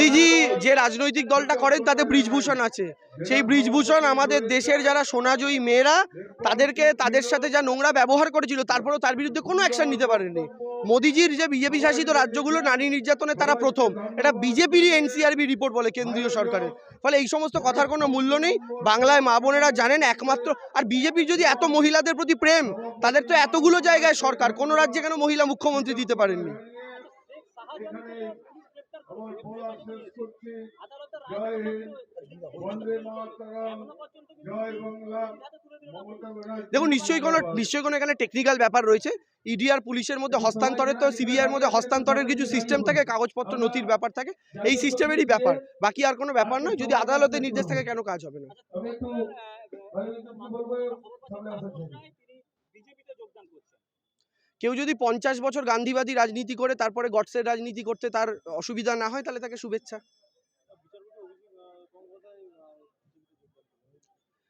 মোদিজি যে রাজনৈতিক দলটা করেন তাতে ব্রিজভূষণ আছে, সেই ব্রিজভূষণ আমাদের দেশের যারা সোনাজয়ী মেয়েরা তাদের সাথে যা নোংরা ব্যবহার করেছিল তারপরেও তার বিরুদ্ধে কোনো অ্যাকশন নিতে পারেনি। মোদিজির যে বিজেপি শাসিত রাজ্যগুলো নারী নির্যাতনে তারা প্রথম, এটা বিজেপিরই এনসিআরবি রিপোর্ট বলে, কেন্দ্রীয় সরকারের। ফলে এই সমস্ত কথার কোনো মূল্য নেই। বাংলায় মা বোনেরা জানেন একমাত্র, আর বিজেপির যদি এত মহিলাদের প্রতি প্রেম, তাদের তো এতগুলো জায়গায় সরকার, কোনো রাজ্যে কেন মহিলা মুখ্যমন্ত্রী দিতে পারেননি? দেখুন, নিশ্চয়ই কোনো এখানে টেকনিক্যাল ব্যাপার রয়েছে। ইডি আর পুলিশের মধ্যে হস্তান্তরের, তো সিবিআই এর মধ্যে হস্তান্তরের কিছু সিস্টেম থাকে, কাগজপত্র নথির ব্যাপার থাকে, এই সিস্টেমেরই ব্যাপার, বাকি আর কোনো ব্যাপার নয়। যদি আদালতের নির্দেশ থাকে কেন কাজ হবে না? কেউ যদি 50 বছর গান্ধীবাদী রাজনীতি করে তারপরে গডসের রাজনীতি করতে তার অসুবিধা না হয়, তাহলে তাকে শুভেচ্ছা।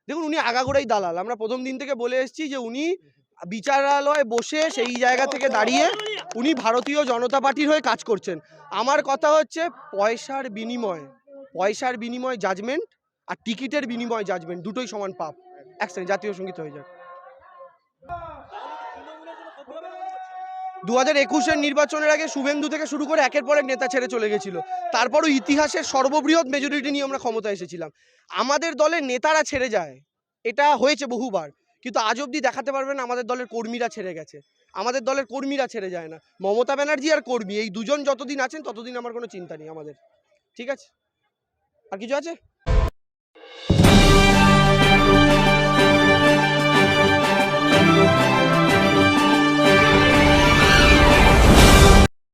দেখুন, উনি আগাগোড়াই দালাল। আমরা প্রথম দিন থেকে বলে এসেছি যে উনি বিচারালয়ে বসে সেই জায়গা থেকে দাঁড়িয়ে উনি ভারতীয় জনতা পার্টির হয়ে কাজ করছেন। আমার কথা হচ্ছে, পয়সার বিনিময় জাজমেন্ট আর টিকিটের বিনিময় জাজমেন্ট দুটোই সমান পাপ। এক সেকেন্ড, জাতীয় সঙ্গীত হয়ে যাক। 2021-এর নির্বাচনের আগে শুভেন্দু থেকে শুরু করে একের পর এক নেতা ছেড়ে চলে গেছিল। তারপরও ইতিহাসের সর্ববৃহৎ মেজরিটি নিয়ে আমরা ক্ষমতায় এসেছিলাম। আমাদের দলের নেতারা ছেড়ে যায়, এটা হয়েছে বহুবার, কিন্তু আজ অবধি দেখাতে পারবেন না আমাদের দলের কর্মীরা ছেড়ে গেছে। আমাদের দলের কর্মীরা ছেড়ে যায় না। মমতা ব্যানার্জি আর কর্মী, এই দুজন যতদিন আছেন ততদিন আমার কোনো চিন্তা নেই আমাদের। ঠিক আছে? আর কিছু আছে?